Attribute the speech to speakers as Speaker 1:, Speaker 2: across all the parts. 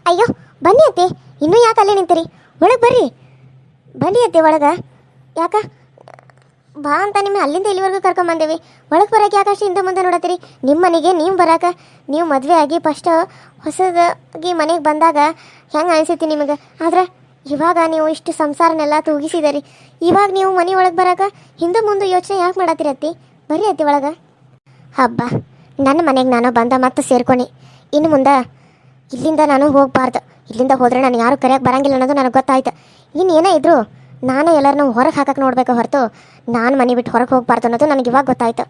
Speaker 1: ಅಯ್ಯೋ ಬನ್ನಿ ಅತ್ತೆ, ಇನ್ನೂ ಯಾಕೆ ಅಲ್ಲೇ ನಿಂತೀರಿ? ಒಳಗೆ ಬರ್ರಿ, ಬನ್ನಿ ಅತ್ತೆ ಒಳಗೆ. ಯಾಕ ಬಾ ಅಂತ ನಿಮ್ಮ ಅಲ್ಲಿಂದ ಇಲ್ಲಿವರೆಗೂ ಕರ್ಕೊಂಬಂದೇವಿ. ಒಳಗೆ ಬರೋಕೆ ಯಾಕಷ್ಟು ಹಿಂದೆ ಮುಂದೆ ನೋಡತ್ತೀರಿ? ನಿಮ್ಮ ಮನೆಗೆ ನೀವು ಬರಾಕ, ನೀವು ಮದುವೆ ಆಗಿ ಫಸ್ಟ್ ಹೊಸದಾಗಿ ಮನೆಗೆ ಬಂದಾಗ ಹೆಂಗೆ ಅನಿಸೈತಿ ನಿಮಗೆ? ಆದ್ರೆ ಇವಾಗ ನೀವು ಇಷ್ಟು ಸಂಸಾರನೆಲ್ಲ ತೂಗಿಸಿದರಿ, ಇವಾಗ ನೀವು ಮನೆ ಒಳಗೆ ಬರಾಕ ಹಿಂದೆ ಮುಂದೆ ಯೋಚನೆ ಯಾಕೆ ಮಾಡತ್ತೀರಿ ಅತ್ತಿ? ಬರ್ರಿ ಅತ್ತಿ ಒಳಗೆ. ಹಬ್ಬ, ನನ್ನ ಮನೆಗೆ ನಾನು ಬಂದ ಮತ್ತೆ ಸೇರ್ಕೊನಿ. ಇನ್ನು ಮುಂದೆ ಇಲ್ಲಿಂದ ನಾನು ಹೋಗಬಾರ್ದು. ಇಲ್ಲಿಂದ ಹೋದರೆ ನಾನು ಯಾರು ಕರೆಯೋಕೆ ಬರಂಗಿಲ್ಲ ಅನ್ನೋದು ನನಗೆ ಗೊತ್ತಾಯ್ತು. ಇನ್ನು ಏನೇ ಇದ್ರು ನಾನೇ ಎಲ್ಲರನ್ನೂ ಹೊರಗೆ ಹಾಕಕ್ಕೆ ನೋಡಬೇಕು ಹೊರತು ನಾನು ಮನೆ ಬಿಟ್ಟು ಹೊರಗೆ ಹೋಗಬಾರ್ದು ಅನ್ನೋದು ನನಗೆ ಇವಾಗ ಗೊತ್ತಾಯ್ತು.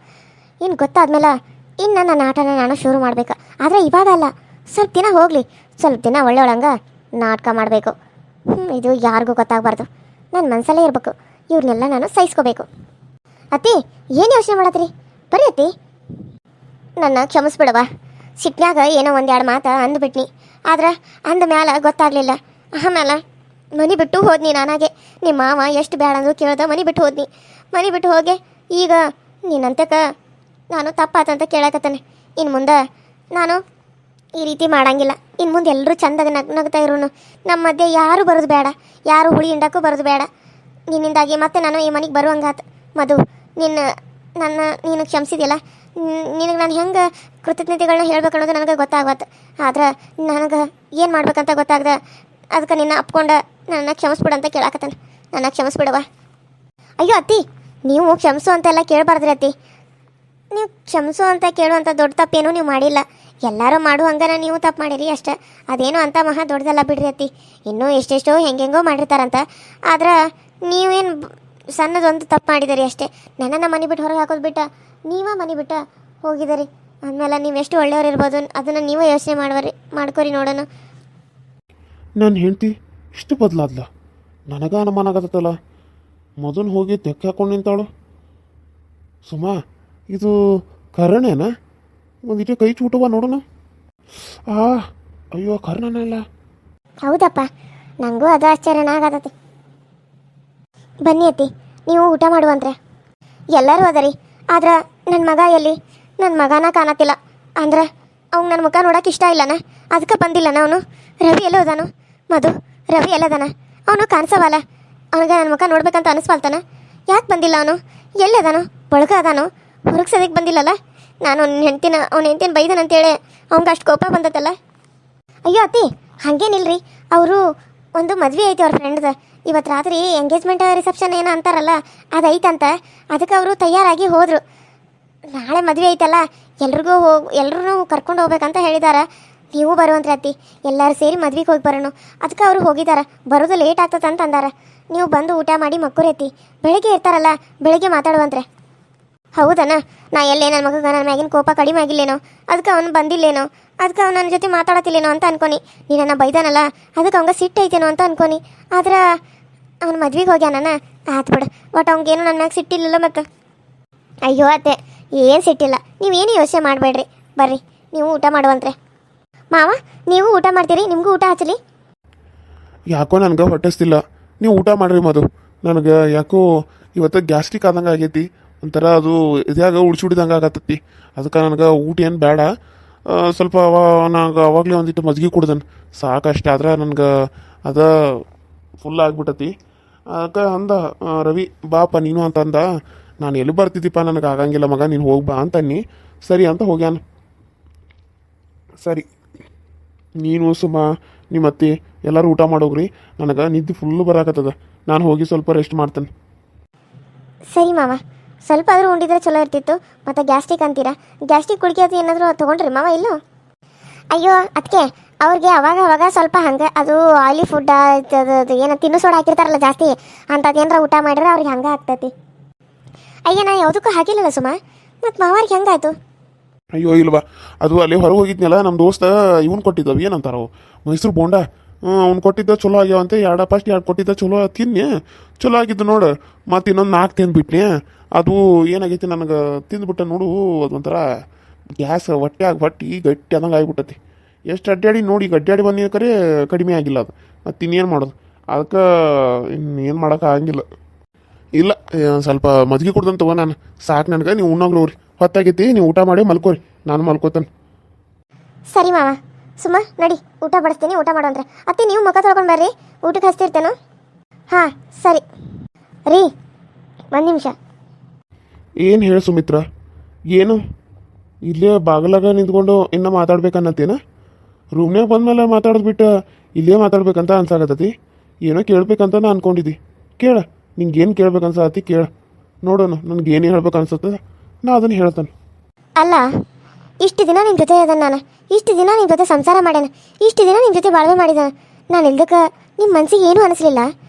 Speaker 1: ಇನ್ನು ಗೊತ್ತಾದ್ಮೇಲೆ ಇನ್ನು ನನ್ನ ಆಟನ ನಾನು ಶುರು ಮಾಡಬೇಕು. ಆದರೆ ಇವಾಗ ಅಲ್ಲ, ಸ್ವಲ್ಪ ದಿನ ಹೋಗಲಿ, ಸ್ವಲ್ಪ ದಿನ ಒಳ್ಳೆಯೊಳಂಗೆ ನಾಟಕ ಮಾಡಬೇಕು. ಇದು ಯಾರಿಗೂ ಗೊತ್ತಾಗಬಾರ್ದು, ನನ್ನ ಮನಸ್ಸಲ್ಲೇ ಇರಬೇಕು. ಇವ್ರನ್ನೆಲ್ಲ ನಾನು ಸಹಿಸ್ಕೋಬೇಕು. ಅತ್ತಿ ಏನು ಯೋಚನೆ ಮಾಡತ್ತೀರಿ? ಬರ್ರಿ ಅತ್ತಿ, ನನ್ನ ಕ್ಷಮಿಸ್ಬಿಡವ. ಸಿಟ್ನ್ಯಾಗ ಏನೋ ಒಂದೆರಡು ಮಾತು ಅಂದ್ಬಿಟ್ನಿ, ಆದ್ರೆ ಅಂದ ಮ್ಯಾಲ ಗೊತ್ತಾಗಲಿಲ್ಲ. ಆಮೇಲೆ ಮನೆ ಬಿಟ್ಟು ಹೋದ್ನಿ ನಾನಾಗೆ. ನಿಮ್ಮ ಮಾವ ಎಷ್ಟು ಬೇಡ ಅಂದ್ರು ಕೇಳ್ದ ಮನೆ ಬಿಟ್ಟು ಹೋದ್ನಿ. ಮನೆ ಬಿಟ್ಟು ಹೋಗಿ ಈಗ ನೀನಂತಕ ನಾನು ತಪ್ಪಾತಂತ ಕೇಳಕತ್ತಾನೆ. ಇನ್ನು ಮುಂದೆ ನಾನು ಈ ರೀತಿ ಮಾಡಂಗಿಲ್ಲ. ಇನ್ನು ಮುಂದೆ ಎಲ್ಲರೂ ಚಂದಾಗ ನಗ್ತಾ ಇರೋನು. ನಮ್ಮ ಮಧ್ಯೆ ಯಾರು ಬರೋದು ಬೇಡ, ಯಾರು ಹುಳಿ ಹಿಂಡಕ್ಕೂ ಬರೋದು ಬೇಡ. ನಿನ್ನಿಂದಾಗಿ ಮತ್ತೆ ನಾನು ಈ ಮನೆಗೆ ಬರುವಂಗಾತು. ಮಧು, ನೀನು ಕ್ಷಮಿಸಿದ್ಯಲ್ಲ, ನಿನಗೆ ನಾನು ಹೆಂಗೆ ಕೃತಜ್ಞತೆಗಳನ್ನ ಹೇಳ್ಬೇಕು ಅನ್ನೋದು ನನಗೆ ಗೊತ್ತಾಗತ್ತೆ. ಆದ್ರೆ ನನಗೆ ಏನು ಮಾಡ್ಬೇಕಂತ ಗೊತ್ತಾಗ್ದ, ಅದಕ್ಕೆ ನಿನ್ನ ಅಪ್ಕೊಂಡ ನನ್ನ ಕ್ಷಮಿಸ್ಬಿಡಂತ ಕೇಳಾಕತ್ತಾನೆ. ನನ್ನ ಕ್ಷಮಿಸ್ಬಿಡವ. ಅಯ್ಯೋ ಅತ್ತಿ, ನೀವು ಕ್ಷಮಿಸು ಅಂತೆಲ್ಲ ಕೇಳಬಾರ್ದ್ರಿ ಅತ್ತಿ. ನೀವು ಕ್ಷಮಿಸು ಅಂತ ಕೇಳುವಂಥ ದೊಡ್ಡ ತಪ್ಪೇನೂ ನೀವು ಮಾಡಿಲ್ಲ. ಎಲ್ಲರೂ ಮಾಡು ಹಂಗನ ನೀವು ತಪ್ಪು ಮಾಡಿರಿ ಅಷ್ಟೇ. ಅದೇನೋ ಅಂತ ಮಹಾ ದೊಡ್ಡದಲ್ಲ ಬಿಡ್ರಿ ಅತ್ತಿ. ಇನ್ನೂ ಎಷ್ಟೆಷ್ಟೋ ಹೆಂಗೆಂಗೋ ಮಾಡಿರ್ತಾರಂತ. ಆದ್ರೆ ನೀವೇನು ಸಣ್ಣದೊಂದು ತಪ್ಪು ಮಾಡಿದಿರಿ ಅಷ್ಟೇ. ನನ್ನನ್ನು ಮನೆ ಬಿಟ್ಟು ಹೊರಗೆ ಹಾಕೋದು ಬಿಟ್ಟ ನೀವೇ ಮನೆ ಬಿಟ್ಟ ಹೋಗಿದ್ದೀರಿ ಅಂದಮೇಲೆ ನೀವು ಎಷ್ಟು ಒಳ್ಳೆಯವ್ರು ಇರ್ಬೋದು ಅದನ್ನು ನೀವೇ ಯೋಚನೆ ಮಾಡ್ಕೊರಿ ನೋಡೋಣ.
Speaker 2: ನನ್ನ ಹೆಂಡತಿ ಇಷ್ಟು ಬದಲಾದ್ಲ, ನನಗ ಅನುಮಾನ ಆಗತ್ತಲ್ಲ. ಮೊದಲು ಹೋಗಿ ತೆಕ್ಕ ಹಾಕೊಂಡು ನಿಂತಾಳು. ಸುಮಾ, ಇದು ಕರ್ಣೇನಾ? ಒಂದಿಟ್ಟು ಕೈ ಚೂಟವ ನೋಡೋಣ. ಅಯ್ಯೋ ಕರ್ಣನೇ ಅಲ್ಲ.
Speaker 1: ಹೌದಪ್ಪ, ನನಗೂ ಅದು ಆಶ್ಚರ್ಯನ ಆಗತೈತಿ. ಬನ್ನಿ ಅತ್ತಿ, ನೀವು ಊಟ ಮಾಡುವಂತ್ರೆ. ಎಲ್ಲರೂ ಅದರಿ, ಆದ್ರೆ ನನ್ನ ಮಗ ಎಲ್ಲಿ? ನನ್ನ ಮಗನ ಕಾಣತ್ತಿಲ್ಲ. ಅಂದ್ರೆ ಅವ್ನು ನನ್ನ ಮುಖ ನೋಡೋಕೆ ಇಷ್ಟ ಇಲ್ಲನ, ಅದಕ್ಕೆ ಬಂದಿಲ್ಲನ ಅವನು. ರವಿ ಎಲ್ಲೋ ಅದಾನು? ಮಧು, ರವಿ ಎಲ್ಲದಾನ? ಅವನು ಕಾಣಿಸವಲ್ಲ. ಅವನಿಗೆ ನನ್ನ ಮುಖ ನೋಡ್ಬೇಕಂತ ಅನಿಸ್ಬಲ್ತಾನ. ಯಾಕೆ ಬಂದಿಲ್ಲ ಅವನು? ಎಲ್ಲದಾನು? ಒಳಗ ಅದಾನು? ಹೊರಗೆ ಸದ್ಯಕ್ಕೆ ಬಂದಿಲ್ಲಲ್ಲ. ನಾನು ಅವ್ನ ಹೆಂಡ್ತಿನ ಬೈದನಂತೇಳಿ ಅವ್ನಿಗೆ ಅಷ್ಟು ಕೋಪ ಬಂದತ್ತಲ್ಲ. ಅಯ್ಯೋ ಅತ್ತಿ, ಹಾಗೇನಿಲ್ರಿ. ಅವರು ಒಂದು ಮದುವೆ ಐತಿ ಅವ್ರ ಫ್ರೆಂಡ್ದು. ಇವತ್ತು ರಾತ್ರಿ ಎಂಗೇಜ್ಮೆಂಟ್ ರಿಸೆಪ್ಷನ್ ಏನೋ ಅಂತಾರಲ್ಲ, ಅದು ಐತಂತ. ಅದಕ್ಕೆ ಅವರು ತಯಾರಾಗಿ ಹೋದರು. ನಾಳೆ ಮದುವೆ ಐತಲ್ಲ, ಎಲ್ಲರೂ ಕರ್ಕೊಂಡು ಹೋಗ್ಬೇಕಂತ ಹೇಳಿದಾರ. ನೀವು ಬರುವಂತ್ರಿ ಅತ್ತಿ, ಎಲ್ಲರೂ ಸೇರಿ ಮದ್ವೆಗೆ ಹೋಗಿ ಬರೋಣ. ಅದಕ್ಕೆ ಅವರು ಹೋಗಿದಾರ. ಬರೋದು ಲೇಟ್ ಆಗ್ತದೆ ಅಂತ ಅಂದಾರ. ನೀವು ಬಂದು ಊಟ ಮಾಡಿ ಮಕ್ಕೂರಿ ಅತ್ತಿ. ಬೆಳಿಗ್ಗೆ ಇರ್ತಾರಲ್ಲ, ಬೆಳಿಗ್ಗೆ ಮಾತಾಡುವಂತ್ರೆ. ಹೌದನ? ನಾ ಎಲ್ಲೇ ನನ್ನ ಮಗ ನನ್ನ ಮ್ಯಾಗಿನ ಕೋಪ ಕಡಿಮೆ ಆಗಿಲ್ಲೇನೋ, ಅದಕ್ಕೆ ಅವನು ಬಂದಿಲ್ಲೇನೋ, ಅದಕ್ಕೆ ಅವ್ನು ನನ್ನ ಜೊತೆ ಮಾತಾಡತ್ತಿಲ್ಲೇನೋ ಅಂತ ಅನ್ಕೊನಿ. ನೀನನ್ನ ಬೈದಾನಲ್ಲ, ಅದಕ್ಕೆ ಅವಂಗೆ ಸಿಟ್ಟು ಐತೇನೋ ಅಂತ ಅನ್ಕೊನಿ. ಆದ್ರೆ ಅವ್ನು ಮದ್ವೆಗೆ ಹೋಗ್ಯಾನ. ಆತು ಬಿಡು, ಒಟ್ಟು ಅವ್ನಿಗೇನು ನನ್ನ ಮ್ಯಾಗ ಸಿಟ್ಟಿಲ್ಲಲ್ಲ ಮತ್ತೆ. ಅಯ್ಯೋ ಅತ್ತೆ, ಏನು ಸಿಟ್ಟಿಲ್ಲ. ನೀವೇನು ಯೋಚನೆ ಮಾಡಬೇಡ್ರಿ. ಬರ್ರಿ, ನೀವು ಊಟ ಮಾಡುವಂತ್ರೆ. ಮಾವ, ನೀವು ಊಟ ಮಾಡ್ತೀರಿ? ನಿಮಗೂ ಊಟ ಹಚ್ಚಲಿ?
Speaker 2: ಯಾಕೋ ನನಗೆ ಹೊಟ್ಟಿಸ್ತಿಲ್ಲ. ನೀವು ಊಟ ಮಾಡ್ರಿ ಮಧು. ನನಗೆ ಯಾಕೋ ಇವತ್ತು ಗ್ಯಾಸ್ಟ್ರಿಕ್ ಆದಂಗೆ ಆಗೈತಿ. ಒಂಥರ ಅದು ಇದ್ಯಾಗ ಉಡ್ಸುಡಿದಂಗೆ ಆಗತ್ತೈತಿ. ಅದಕ್ಕೆ ನನಗೆ ಊಟ ಏನು ಬೇಡ. ಸ್ವಲ್ಪ ನನಗೆ ಅವಾಗಲೇ ಒಂದಿಟ್ಟು ಮಜ್ಜಿಗೆ ಕುಡ್ದನ್ ಸಾಕಷ್ಟೇ. ಆದ್ರೆ ನನಗೆ ಅದ ಫುಲ್ ಆಗಿಬಿಟ್ಟತಿ. ಅದಕ್ಕೆ ಅಂದ ರವಿ, ಬಾಪ ನೀನು ಅಂತ ಅಂದ. ನಾನು ಎಲ್ಲಿ ಬರ್ತಿದ್ದೀಪ್ಪ, ನನಗೆ ಆಗಂಗಿಲ್ಲ ಮಗ, ನೀನು ಹೋಗಿ ಬಾ ಅಂತನ್ನಿ. ಸರಿ ಅಂತ ಹೋಗ್ಯಾನ. ಸರಿ, ನೀನು ಸುಮ್ಮ ನಿಮ್ಮ ಅತ್ತಿ ಎಲ್ಲರೂ ಊಟ ಮಾಡೋಗ್ರಿ. ನನಗೆ ನಿದ್ದೆ ಫುಲ್ಲು ಬರಾಕತ್ತದ. ನಾನು ಹೋಗಿ ಸ್ವಲ್ಪ ರೆಸ್ಟ್ ಮಾಡ್ತೇನೆ.
Speaker 1: ಸರಿ ಮಾವ, ಸ್ವಲ್ಪ ಆದರೂ ಉಂಡಿದ್ರೆ ಚಲೋ ಇರ್ತಿತ್ತು. ಮತ್ತು ಗ್ಯಾಸ್ಟ್ರಿಕ್ ಅಂತೀರಾ, ಗ್ಯಾಸ್ಟ್ರಿಕ್ ಕುಡಿಕೆ ಅದು ಏನಾದರೂ ತೊಗೊಂಡ್ರಿ ಮಾವ? ಇಲ್ಲೋ? ಅಯ್ಯೋ ಅದಕ್ಕೆ ಅವ್ರಿಗೆ ಅವಾಗ ಸ್ವಲ್ಪ ಹಂಗೆ ಅದು ಆಯಿಲಿ ಫುಡ್ ಅದು ಏನೋ ತಿನ್ನು ಸೋಡ ಹಾಕಿರ್ತಾರಲ್ಲ ಜಾಸ್ತಿ, ಅಂಥದ್ದು ಏನಾರ ಊಟ ಮಾಡಿದ್ರೆ ಅವ್ರಿಗೆ ಹಂಗೆ ಆಗ್ತೈತಿ. ಅಯ್ಯ, ನಾ ಯಾವುದಕ್ಕೂ ಹಾಕಿಲ್ಲಲ್ಲ ಸುಮ್ಮ, ಮತ್ತು ಮಾವಾರಿಗೆ ಹೆಂಗಾಯ್ತು?
Speaker 2: ಅಯ್ಯೋ ಇಲ್ವಾ, ಅದು ಅಲ್ಲಿ ಹೊರಗೆ ಹೋಗಿದ್ನಲ್ಲ, ನಮ್ಮ ದೋಸ್ತ ಇವ್ನು ಕೊಟ್ಟಿದ್ದವು ಏನಂತಾರ ಮೈಸೂರು ಬೋಂಡ. ಅವ್ನು ಕೊಟ್ಟಿದ್ದ ಚಲೋ ಆಗ್ಯಾವಂತೆ. ಫಸ್ಟ್ ಎರಡು ಕೊಟ್ಟಿದ್ದ ಚಲೋ ತಿನ್ನಿ, ಚಲೋ ಆಗಿದ್ದು ನೋಡು. ಮತ್ತು ಇನ್ನೊಂದು 4 ತಿಂದ್ಬಿಟ್ನಿ. ಅದು ಏನಾಗೈತಿ ನನಗೆ ತಿಂದ್ಬಿಟ್ಟೆ ನೋಡು, ಅದೊಂಥರ ಗ್ಯಾಸ್ ಹೊಟ್ಟೆ ಗಟ್ಟಿ ಆದಂಗೆ ಆಗಿಬಿಟ್ಟತಿ. ಎಷ್ಟು ಅಡ್ಡಾಡಿ ನೋಡಿ, ಈಗ ಅಡ್ಡಾಡಿ ಬಂದಿನ ಕರೆ ಕಡಿಮೆ ಆಗಿಲ್ಲ ಅದು. ಮತ್ತು ಇನ್ನೇನು ಮಾಡೋದು? ಅದಕ್ಕೆ ಇನ್ನೇನು ಮಾಡೋಕೆ ಆಗಂಗಿಲ್ಲ. ಇಲ್ಲ, ಸ್ವಲ್ಪ ಮಜ್ಜಿಗೆ ಕುಡ್ದಂತ ತಗೋ ನಾನು. ಸಾಕು ನನಗೆ. ನೀವು ಉಣ್ಣೋಗ್ರಿ, ಹೊತ್ತಾಗೈತಿ. ನೀವು ಊಟ ಮಾಡಿ ಮಲ್ಕೋರಿ, ನಾನು ಮಲ್ಕೋತಾನೆ.
Speaker 1: ಸರಿ ಮಾವ, ಸುಮ್ಮ ನಡಿ ಊಟ ಬಡಿಸ್ತೀನಿ, ಊಟ ಮಾಡೋಂದ್ರೆ. ಅತ್ತೆ ನೀವು ಮುಖ ತೊಳ್ಕೊಂಡು ಬರ್ರಿ, ಊಟಕ್ಕೆ ಹಚ್ತಿರ್ತೇನು? ಹಾಂ ಸರಿ ರೀ. ಒಂದು ನಿಮಿಷ.
Speaker 2: ಏನು ಹೇಳು ಸುಮಿತ್ರ, ಏನು ಇಲ್ಲೇ ಬಾಗಲಾಗ ನಿಂತ್ಕೊಂಡು ಇನ್ನೂ ಮಾತಾಡ್ಬೇಕನ್ನತ್ತೇನ? ರೂಮ್ನಾಗ ಬಂದ್ಮೇಲೆ ಮಾತಾಡೋದು ಬಿಟ್ಟು ಇಲ್ಲೇ ಮಾತಾಡ್ಬೇಕಂತ ಅನ್ಸಾಕತ್ತತಿ. ಏನೋ ಕೇಳ್ಬೇಕಂತ ನಾ ಅನ್ಕೊಂಡಿದ್ದಿ. ಕೇಳ, ನಿಂಗೆ ಏನು ಕೇಳ್ಬೇಕನ್ಸತಿ ಕೇಳ, ನೋಡೋಣ ನನಗೆ ಏನು ಹೇಳ್ಬೇಕು ಅನ್ಸುತ್ತೆ ನಾ ಅದನ್ನು ಹೇಳ್ತಾನೆ.
Speaker 1: ಅಲ್ಲ, ಇಷ್ಟು ದಿನ ನಿಮ್ಮ ಜೊತೆ ಇದ್ದಾನೆ ನಾನು, ಇಷ್ಟು ದಿನ ನಿಮ್ಮ ಜೊತೆ ಸಂಸಾರ ಮಾಡ್ಯಾನ, ಇಷ್ಟು ದಿನ ನಿಮ್ಮ ಜೊತೆ ಬಾಳ್ವೆ ಮಾಡಿದಾನೆ. ನಾನು ಇಲ್ದಕ್ಕೆ ನಿಮ್ಮ ಮನಸ್ಸಿಗೆ ಏನೂ ಅನಿಸ್ಲಿಲ್ಲ.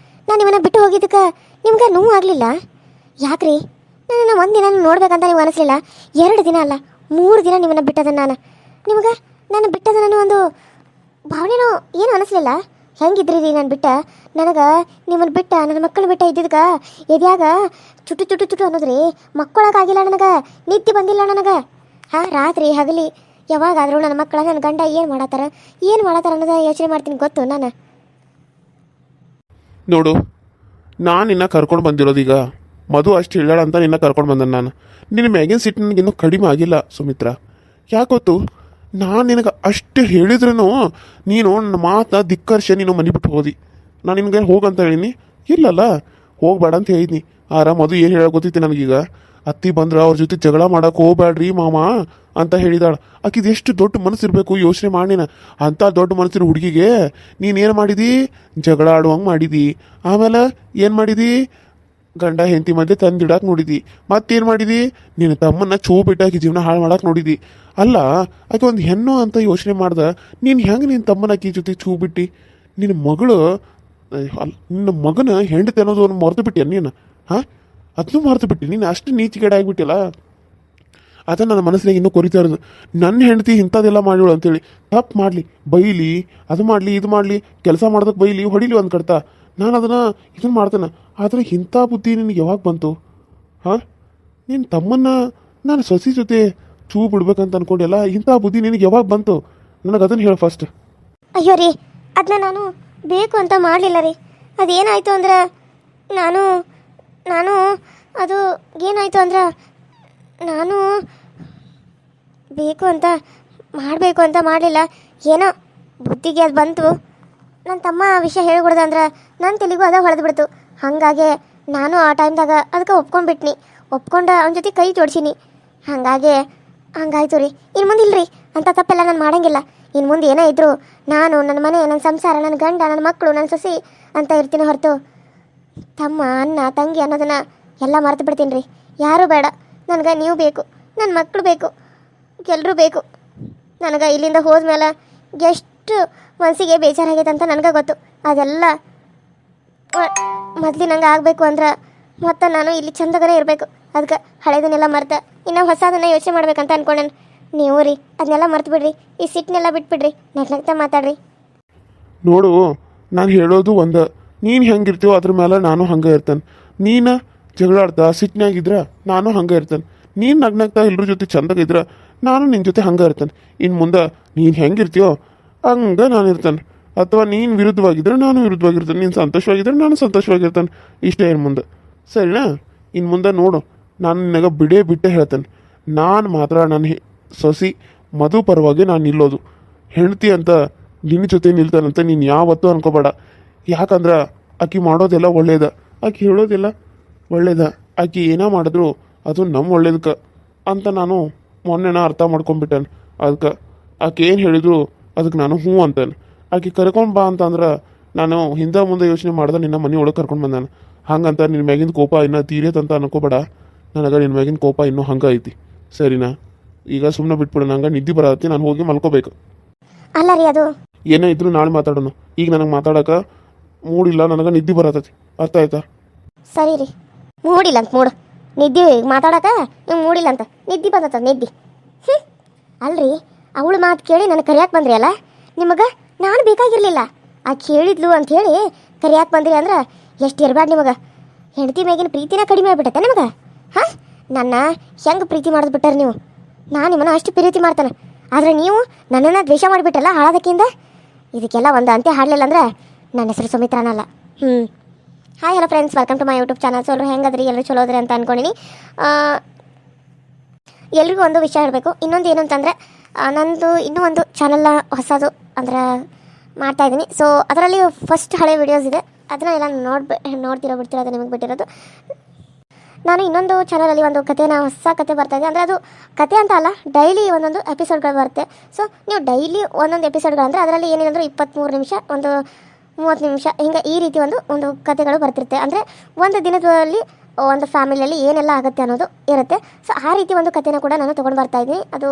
Speaker 1: ನಾನು ನಿಮ್ಮನ್ನು ಬಿಟ್ಟು ಹೋಗಿದ್ದಕ್ಕೆ ನಿಮ್ಗೆ ನೋವು ಆಗಲಿಲ್ಲ ಯಾಕ್ರಿ? ನನ್ನನ್ನು ಒಂದು ದಿನ ನೋಡ್ಬೇಕಂತ ನೀವು ಅನಿಸ್ಲಿಲ್ಲ? 2 ದಿನ ಅಲ್ಲ 3 ದಿನ ನಿಮ್ಮನ್ನು ಬಿಟ್ಟದ ನಾನು. ನಿಮ್ಗೆ ನಾನು ಬಿಟ್ಟದ ನಾನು ಒಂದು ಭಾವನೆನೋ ಏನು ಅನಿಸ್ಲಿಲ್ಲ? ಹೆಂಗಿದ್ರಿ ರೀ ನಾನು ಬಿಟ್ಟ? ನನಗೆ ನಿಮ್ಮನ್ನು ಬಿಟ್ಟ, ನನ್ನ ಮಕ್ಕಳು ಬಿಟ್ಟ ಇದ್ದಿದ್ಕ ಎದ್ಯಾಗ ಚುಟು ಚುಟು ಚುಟು ಅನ್ನೋದ್ರಿ. ಮಕ್ಕಳಕ್ಕಾಗಿಲ್ಲ ನನಗೆ, ನಿದ್ದೆ ಬಂದಿಲ್ಲ ನನಗೆ. ಹಾಂ, ರಾತ್ರಿ ಹಗಲಿ ಯಾವಾಗಾದರೂ ನನ್ನ ಮಕ್ಕಳ, ನನ್ನ ಗಂಡ ಏನು ಮಾಡತ್ತಾರ ಅನ್ನೋದು ಯೋಚನೆ ಮಾಡ್ತೀನಿ ಗೊತ್ತು ನಾನು.
Speaker 2: ನೋಡು, ನಾನು ನಿನ್ನ ಕರ್ಕೊಂಡು ಬಂದಿರೋದೀಗ ಮಧು ಅಷ್ಟು ಹೇಳಾಳ ಅಂತ ನಿನ್ನ ಕರ್ಕೊಂಡು ಬಂದ ನಾನು. ನಿನ್ನ ಮ್ಯಾಗಿನ ಸಿಟ್ಟು ನನಗಿನ್ನೂ ಕಡಿಮೆ ಆಗಿಲ್ಲ ಸುಮಿತ್ರ. ಯಾಕೊತ್ತು ನಾನು ನಿನಗೆ ಅಷ್ಟು ಹೇಳಿದ್ರೂ ನೀನು ನನ್ನ ಮಾತನ್ನ ಧಿಕ್ಕರ್ಷೆ ನೀನು ಮನೆ ಬಿಟ್ಟು ಹೋದಿ. ನಾನು ನಿನಗೆ ಹೋಗಂತ ಹೇಳಿನಿ? ಇಲ್ಲಲ್ಲ, ಹೋಗ್ಬೇಡ ಅಂತ ಹೇಳಿದ್ನಿ. ಮಧು ಏನು ಹೇಳೋ ಗೊತ್ತೈತಿ ನನಗೀಗ. ಅತ್ತಿ ಬಂದ್ರೆ ಅವ್ರ ಜೊತೆ ಜಗಳ ಮಾಡಕ್ಕೆ ಹೋಗ್ಬೇಡ್ರಿ ಮಾಮ ಅಂತ ಹೇಳಿದಾಳು. ಆಕಿದು ಎಷ್ಟು ದೊಡ್ಡ ಮನಸ್ಸಿರ್ಬೇಕು ಯೋಚನೆ ಮಾಡಿನ. ಅಂಥ ದೊಡ್ಡ ಮನಸ್ಸಿನ ಹುಡುಗಿಗೆ ನೀನೇನು ಮಾಡಿದಿ? ಜಗಳ ಆಡುವಂಗೆ ಮಾಡಿದಿ. ಆಮೇಲೆ ಏನು ಮಾಡಿದಿ? ಗಂಡ ಹೆಂಡತಿ ಮಧ್ಯೆ ತಂದಿಡಕ್ಕೆ ನೋಡಿದಿ. ಮತ್ತೇನು ಮಾಡಿದಿ? ನಿನ್ನ ತಮ್ಮನ್ನ ಚೂ ಬಿಟ್ಟಾಕಿ ಜೀವನ ಹಾಳು ಮಾಡಕ್ಕೆ ನೋಡಿದಿ. ಅಲ್ಲ, ಆಕೆ ಒಂದು ಹೆಣ್ಣು ಅಂತ ಯೋಚನೆ ಮಾಡ್ದೆ. ನೀನು ಹೆಂಗೆ ನಿನ್ನ ತಮ್ಮನ ಆಕಿ ಜೊತೆ ಚೂ ಬಿಟ್ಟು ನಿನ್ನ ಮಗಳು, ನಿನ್ನ ಮಗನ ಹೆಂಡತಿ ಅನ್ನೋದು ಒಂದು ಮರೆತು ಬಿಟ್ಟೆ ನೀನು? ಹಾಂ, ಅದನ್ನೂ ಮರೆತು ಬಿಟ್ಟು ನೀನು ಅಷ್ಟು ನೀಚಿಗೆಡೆ ಆಗಿಬಿಟ್ಟಿಲ್ಲ. ಅದ ನನ್ನ ಮನಸ್ಸಿನಾಗ ಇನ್ನೂ ಕೊರಿತಾ ಇರೋದು. ನನ್ನ ಹೆಂಡತಿ ಇಂಥದ್ದೆಲ್ಲ ಮಾಡಿಳು ಅಂತೇಳಿ. ತಪ್ಪು ಮಾಡಲಿ, ಬೈಲಿ, ಅದು ಮಾಡಲಿ, ಇದು ಮಾಡಲಿ, ಕೆಲಸ ಮಾಡೋದಕ್ಕೆ ಬೈಲಿ, ಹೊಡಿಲಿ ಒಂದು ಕಡ್ತಾ, ನಾನು ಅದನ್ನು ಇದನ್ನು ಮಾಡ್ತೇನೆ. ಆದರೆ ಇಂಥ ಬುದ್ಧಿ ನಿನಗೆ ಯಾವಾಗ ಬಂತು? ಹಾಂ, ನಿನ್ನ ತಮ್ಮನ್ನ ನಾನು ಸೊಸಿ ಜೊತೆ ಚೂ ಬಿಡ್ಬೇಕಂತ ಅನ್ಕೊಂಡಿಲ್ಲ. ಇಂಥ ಬುದ್ಧಿ ನಿನಗೆ ಯಾವಾಗ ಬಂತು? ನನಗೆ ಅದನ್ನು ಹೇಳು ಫಸ್ಟ್.
Speaker 1: ಅಯ್ಯೋ ರೀ, ಅದನ್ನ ನಾನು ಬೇಕು ಅಂತ ಮಾಡಲಿಲ್ಲ ರೀ. ಅದೇನಾಯಿತು ಅಂದ್ರೆ ನಾನು ಅದು ಏನಾಯಿತು ಅಂದ್ರೆ ನಾನು ಬೇಕು ಅಂತ ಮಾಡಬೇಕು ಅಂತ ಮಾಡಲಿಲ್ಲ. ಏನೋ ಬುದ್ಧಿಗೆ ಅದು ಬಂತು. ನನ್ನ ತಮ್ಮ ವಿಷಯ ಹೇಳ್ಕೊಡ್ದೆ ಅಂದ್ರೆ ನನ್ನ ತಲೆಗೂ ಅದ ಹೊಳೆದ್ಬಿಡ್ತು. ಹಾಗಾಗಿ ನಾನು ಆ ಟೈಮ್ದಾಗ ಅದಕ್ಕೆ ಒಪ್ಕೊಂಡ್ಬಿಟ್ನಿ. ಒಪ್ಕೊಂಡು ಅವನ ಜೊತೆ ಕೈ ಜೋಡಿಸೀನಿ. ಹಂಗಾಯ್ತು ರೀ. ಇನ್ನು ಮುಂದೆ ಇಲ್ಲರಿ, ಅಂಥ ತಪ್ಪೆಲ್ಲ ನಾನು ಮಾಡೋಂಗಿಲ್ಲ. ಇನ್ನು ಮುಂದೆ ಏನೇ ಇದ್ದರೂ ನಾನು ನನ್ನ ಮನೆ, ನನ್ನ ಸಂಸಾರ, ನನ್ನ ಗಂಡ, ನನ್ನ ಮಕ್ಕಳು, ನನ್ನ ಸೊಸಿ ಅಂತ ಇರ್ತೀನಿ ಹೊರತು ತಮ್ಮ, ಅಣ್ಣ, ತಂಗಿ ಅನ್ನೋದನ್ನು ಎಲ್ಲ ಮರೆತು ಬಿಡ್ತೀನಿ ರೀ. ಯಾರೂ ಬೇಡ ನನಗೆ. ನೀವು ಬೇಕು, ನನ್ನ ಮಕ್ಕಳು ಬೇಕು, ಎಲ್ಲರೂ ಬೇಕು. ನನಗೆ ಇಲ್ಲಿಂದ ಹೋದ್ಮೇಲೆ ಎಷ್ಟು ಮನಸ್ಸಿಗೆ ಬೇಜಾರಾಗೈತೆ ಅಂತ ನನಗೆ ಗೊತ್ತು. ಅದೆಲ್ಲ ಮೊದಲಿನಂಗೆ ಆಗಬೇಕು ಅಂದ್ರೆ ಮತ್ತೆ ನಾನು ಇಲ್ಲಿ ಚಂದಗನೇ ಇರಬೇಕು. ಅದಕ್ಕೆ ಹಳೆದನ್ನೆಲ್ಲ ಮರ್ತೆ ಇನ್ನು ಹೊಸದನ್ನು ಯೋಚನೆ ಮಾಡ್ಬೇಕಂತ ಅನ್ಕೊಂಡೇನು. ನೀವು ರೀ ಅದನ್ನೆಲ್ಲ ಮರ್ತು ಬಿಡ್ರಿ. ಈ ಸಿಟ್ಟನ್ನೆಲ್ಲ ಬಿಟ್ಬಿಡ್ರಿ, ನಗ್ನಗ್ತಾ ಮಾತಾಡ್ರಿ.
Speaker 2: ನೋಡು, ನಾನು ಹೇಳೋದು ಒಂದು, ನೀನು ಹೆಂಗಿರ್ತೀವೋ ಅದ್ರ ಮೇಲೆ ನಾನು ಹಂಗೆ ಇರ್ತೇನೆ. ನೀನು ಜಗಳಾಡ್ತಾ ಸಿಟ್ಟಿನಾಗಿದ್ರೆ ನಾನು ಹಂಗೆ ಇರ್ತೇನೆ. ನೀನು ನಗ್ನಗ್ತಾ ಎಲ್ಲರ ಜೊತೆ ಚಂದಾಗಿದ್ರೆ ನಾನು ನಿನ್ನ ಜೊತೆ ಹಂಗೆ ಇರ್ತೇನೆ. ಇನ್ನು ಮುಂದೆ ನೀನು ಹೆಂಗಿರ್ತೀಯೋ ಹಂಗೆ ನಾನು ಇರ್ತೇನೆ. ಅಥವಾ ನೀನು ವಿರುದ್ಧವಾಗಿದ್ದರೆ ನಾನು ವಿರುದ್ಧವಾಗಿರ್ತೇನೆ. ನೀನು ಸಂತೋಷವಾಗಿದ್ದರೆ ನಾನು ಸಂತೋಷವಾಗಿರ್ತೇನೆ. ಇಷ್ಟೇ ಇನ್ನು ಮುಂದೆ, ಸರಿನಾ? ಇನ್ನು ಮುಂದೆ ನೋಡು, ನಾನು ನಿನಗೆ ಬಿಟ್ಟೇ ಹೇಳ್ತೇನೆ. ನಾನು ಮಾತ್ರ ನನ್ನ ಸೊಸಿ ಮಧು ಪರವಾಗಿ ನಾನು ನಿಲ್ಲೋದು. ಹೆಂಡ್ತಿ ಅಂತ ನಿನ್ನ ಜೊತೆ ನಿಲ್ತಾನಂತ ನೀನು ಯಾವತ್ತೂ ಅನ್ಕೋಬೇಡ. ಯಾಕಂದ್ರೆ ಆಕೆ ಮಾಡೋದೆಲ್ಲ ಒಳ್ಳೇದ, ಆಕೆ ಹೇಳೋದೆಲ್ಲ ಒಳ್ಳೇದ. ಆಕೆ ಏನೋ ಮಾಡಿದ್ರು ಅದು ನಮ್ಮ ಒಳ್ಳೇದಕ್ಕೆ ಅಂತ ನಾನು ಮೊನ್ನೆನ ಅರ್ಥ ಮಾಡ್ಕೊಂಡ್ಬಿಟ್ಟೇನೆ. ಅದಕ್ಕೆ ಆಕೆ ಏನು ಹೇಳಿದ್ರು ಅದಕ್ಕೆ ನಾನು ಹ್ಞೂ ಅಂತೇನೆ. ಆಕೆ ಕರ್ಕೊಂಡು ಬಾ ಅಂತಂದ್ರೆ ನಾನು ಹಿಂದೆ ಮುಂದೆ ಯೋಚನೆ ಮಾಡ್ದೆ ನಿನ್ನ ಮನೆ ಒಳಗೆ ಕರ್ಕೊಂಡು ಬಂದಾನೆ. ಹಂಗಂತ ನಿನ್ನ ಮ್ಯಾಗಿನ ಕೋಪ ಇನ್ನೂ ತೀರೇತಂತ ಅನ್ಕೋಬೇಡ. ನನಗೆ ನಿನ್ನ ಮ್ಯಾಗಿನ ಕೋಪ ಇನ್ನೂ ಹಂಗೆ ಐತಿ, ಸರಿನಾ? ಈಗ ಸುಮ್ಮನೆ ಬಿಟ್ಬಿಡು, ನಂಗೆ ನಿದ್ದೆ ಬರತ್ತಿ, ನಾನು ಹೋಗಿ ಮಲ್ಕೋಬೇಕು.
Speaker 1: ಅಲ್ಲ ರೀ, ಅದು
Speaker 2: ಏನೇ ಇದ್ರು ನಾಳೆ ಮಾತಾಡೋಣ. ಈಗ ನನಗೆ ಮಾತಾಡೋಕೆ ಮೂಡಿಲ್ಲ, ನನಗೆ ನಿದ್ದೆ ಬರತ್ತೈತಿ. ಅರ್ಥ ಆಯ್ತಾ?
Speaker 1: ಸರಿ ರೀ. ಮೂಡಿಲ್ಲ ಅಂತ ಮೂಡು, ನಿದ್ದೆ ಮಾತಾಡಕ ನೀವು ಮೂಡಿಲ್ಲ ಅಂತ ನಿದ್ದೆ ಬಂದತ್ತ ನಿದ್ದೆ. ಅಲ್ರಿ, ಅವಳು ಮಾತು ಕೇಳಿ ನನಗೆ ಕರಿಯಾಕೆ ಬಂದ್ರಿ ಅಲ್ಲ? ನಿಮಗೆ ನಾನು ಬೇಕಾಗಿರಲಿಲ್ಲ, ಆ ಕೇಳಿದ್ಲು ಅಂಥೇಳಿ ಕರಿಯಾಕೆ ಬಂದ್ರಿ ಅಂದ್ರೆ ಎಷ್ಟು ಇರಬಾರ್ದು ನಿಮಗೆ. ಹೆಂಡತಿ ಮ್ಯಾಗಿನ ಪ್ರೀತಿನ ಕಡಿಮೆ ಆಗ್ಬಿಟ್ಟೈತೆ ನಿಮಗೆ? ಹಾಂ, ನನ್ನ ಹೆಂಗೆ ಪ್ರೀತಿ ಮಾಡಿದ್ ಬಿಟ್ಟಾರೆ ನೀವು? ನಾನು ನಿಮ್ಮನ್ನು ಅಷ್ಟು ಪ್ರೀತಿ ಮಾಡ್ತಾನೆ, ಆದರೆ ನೀವು ನನ್ನನ್ನು ದ್ವೇಷ ಮಾಡಿಬಿಟ್ಟಲ್ಲ ಹಾಳಾದಕ್ಕಿಂದ. ಇದಕ್ಕೆಲ್ಲ ಒಂದು ಅಂತ್ಯ ಹಾಡಲಿಲ್ಲ ಅಂದ್ರೆ ನನ್ನ ಹೆಸರು ಸುಮಿತ್ರಾನಲ್ಲ. Hi hello friends, welcome to my YouTube channel. So ಎಲ್ಲರೂ ಹೆಂಗದ್ರಿ, ಎಲ್ಲರೂ ಚಲೋ ಅದ್ರಿ ಅಂತ ಅಂದ್ಕೊಂಡಿನಿ. ಎಲ್ರಿಗೂ ಒಂದು ವಿಷಯ ಹೇಳಬೇಕು. ಇನ್ನೊಂದು ಏನು ಅಂತಂದರೆ, ನಂದು ಇನ್ನೂ ಒಂದು ಚಾನಲ್ನ ಹೊಸದು ಅಂದರೆ ಮಾಡ್ತಾಯಿದ್ದೀನಿ. ಸೊ ಅದರಲ್ಲಿ ಫಸ್ಟ್ ಹಳೆ ವೀಡಿಯೋಸ್ ಇದೆ, ಅದನ್ನ ಎಲ್ಲ ನೋಡ್ತಿರೋ ಬಿಡ್ತಿರೋ ಅದು ನಿಮಗೆ ಬಿಟ್ಟಿರೋದು. ನಾನು ಇನ್ನೊಂದು ಚಾನಲಲ್ಲಿ ಒಂದು ಕಥೆನ ಹೊಸ ಕತೆ ಬರ್ತಾಯಿದೆ. ಅಂದರೆ ಅದು ಕತೆ ಅಂತ ಅಲ್ಲ, ಡೈಲಿ ಒಂದೊಂದು ಎಪಿಸೋಡ್ಗಳು ಬರುತ್ತೆ. ಸೊ ನೀವು ಡೈಲಿ ಒಂದೊಂದು ಎಪಿಸೋಡ್ಗಳಂದರೆ ಅದರಲ್ಲಿ ಏನಿಲ್ಲ 23 ನಿಮಿಷ, ಒಂದು 30 ನಿಮಿಷ ಹಿಂಗೆ ಈ ರೀತಿ ಒಂದು ಕತೆಗಳು ಬರ್ತಿರುತ್ತೆ. ಅಂದರೆ ಒಂದು ದಿನದಲ್ಲಿ ಒಂದು ಫ್ಯಾಮಿಲಿಯಲ್ಲಿ ಏನೆಲ್ಲ ಆಗುತ್ತೆ ಅನ್ನೋದು ಇರುತ್ತೆ. ಸೊ ಆ ರೀತಿ ಒಂದು ಕಥೆನ ಕೂಡ ನಾನು ತೊಗೊಂಡು ಬರ್ತಾಯಿದ್ದೀನಿ. ಅದು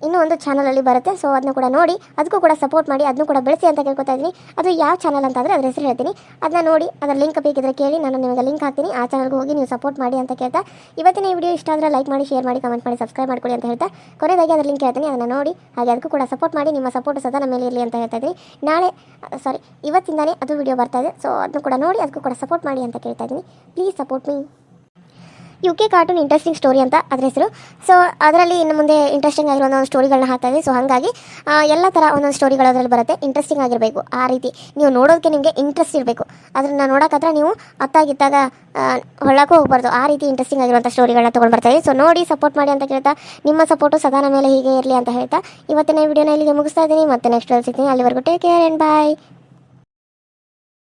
Speaker 1: ಇನ್ನೂ ಒಂದು ಚಾನಲಲ್ಲಿ ಬರುತ್ತೆ. ಸೊ ಅದನ್ನ ಕೂಡ ನೋಡಿ, ಅದಕ್ಕೂ ಕೂಡ ಸಪೋರ್ಟ್ ಮಾಡಿ, ಅದನ್ನು ಕೂಡ ಬೆಳೆಸಿ ಅಂತ ಕೇಳ್ಕೊತಾ ಇದ್ದೀನಿ. ಅದು ಯಾವ ಚಾನಲ್ ಅಂತಂದರೆ ಅದ್ರ ಹೆಸರು ಹೇಳ್ತೀನಿ, ಅದನ್ನ ನೋಡಿ, ಅದರ ಲಿಂಕ್ ಬೇಕಿದ್ರೆ ಕೇಳಿ, ನಾನು ನಿಮಗೆ ಲಿಂಕ್ ಹಾಕ್ತೀನಿ. ಆ ಚಾನಲ್ಗೆ ಹೋಗಿ ನೀವು ಸಪೋರ್ಟ್ ಮಾಡಿ ಅಂತ ಕೇಳ್ತಾ, ಇವತ್ತಿನ ಈ ವಿಡಿಯೋ ಇಷ್ಟ ಆದರೆ ಲೈಕ್ ಮಾಡಿ, ಶೇರ್ ಮಾಡಿ, ಕಮೆಂಟ್ ಮಾಡಿ, ಸಬ್ಸ್ಕ್ರೈಬ್ ಮಾಡ್ಕೊಳ್ಳಿ ಅಂತ ಹೇಳ್ತಾ, ಕೊನೆಯದಾಗಿ ಅದರ ಲಿಂಕ್ ಹೇಳ್ತೀನಿ, ಅದನ್ನು ನೋಡಿ, ಹಾಗೆ ಅದಕ್ಕೂ ಕೂಡ ಸಪೋರ್ಟ್ ಮಾಡಿ. ನಿಮ್ಮ ಸಪೋರ್ಟ್ ಸದಾ ನಮ್ಮ ಮೇಲೆ ಇರಲಿ ಅಂತ ಹೇಳ್ತಾ ಇದ್ದೀನಿ. ಇವತ್ತಿಂದಾನೇ ಅದು ವಿಡಿಯೋ ಬರ್ತಾ ಇದೆ. ಸೊ ಅದನ್ನು ಕೂಡ ನೋಡಿ, ಅದಕ್ಕೂ ಕೂಡ ಸಪೋರ್ಟ್ ಮಾಡಿ ಅಂತ ಕೇಳ್ತಾ ಇದ್ದೀನಿ. Please support me. UK cartoon interesting story ಅಂತ ಅದ್ರ ಹೆಸರು. ಸೊ ಅದರಲ್ಲಿ ಇನ್ನು ಮುಂದೆ ಇಂಟ್ರೆಸ್ಟಿಂಗ್ ಆಗಿರೋ ಒಂದೊಂದು ಸ್ಟೋರಿಗಳನ್ನ ಹಾಕ್ತಾ ಇದ್ದೀವಿ. ಸೊ ಹಾಗಾಗಿ ಎಲ್ಲ ಥರ ಒಂದೊಂದು ಸ್ಟೋರಿಗಳು ಅದರಲ್ಲಿ ಬರುತ್ತೆ. ಇಂಟ್ರೆಸ್ಟಿಂಗ್ ಆಗಿರಬೇಕು, ಆ ರೀತಿ ನೀವು ನೋಡೋದಕ್ಕೆ ನಿಮಗೆ ಇಂಟ್ರೆಸ್ಟ್ ಇರಬೇಕು. ಅದನ್ನು ನೋಡೋಕ್ಕಾದ್ರೆ ನೀವು ಅತ್ತಾಗಿದ್ದಾಗ ಹೊಳ್ಳಕ್ಕೂ ಹೋಗ್ಬಾರ್ದು, ಆ ರೀತಿ ಇಂಟ್ರೆಸ್ಟಿಂಗ್ ಆಗಿರುವಂಥ ಸ್ಟೋರಿಗಳನ್ನ ತೊಗೊಂಡು ಬರ್ತಾ ಇದ್ದೀವಿ. ಸೊ ನೋಡಿ, ಸಪೋರ್ಟ್ ಮಾಡಿ ಅಂತ ಕೇಳ್ತಾ, ನಿಮ್ಮ ಸಪೋರ್ಟು ಸದಾ ನಮ್ಮ ಮೇಲೆ ಹೀಗೆ ಇರಲಿ ಅಂತ ಹೇಳ್ತಾ, ಇವತ್ತಿನ ವಿಡಿಯೋನ ಇಲ್ಲಿಗೆ ಮುಗಿಸ್ತಾ ಇದ್ದೀನಿ. ಮತ್ತೆ ನೆಕ್ಸ್ಟ್ ಸಿಗ್ತೀನಿ. ಅಲ್ಲಿವರೆಗೂ ಟೇಕ್ ಕೇರ್ ಆ್ಯಂಡ್ ಬಾಯ್.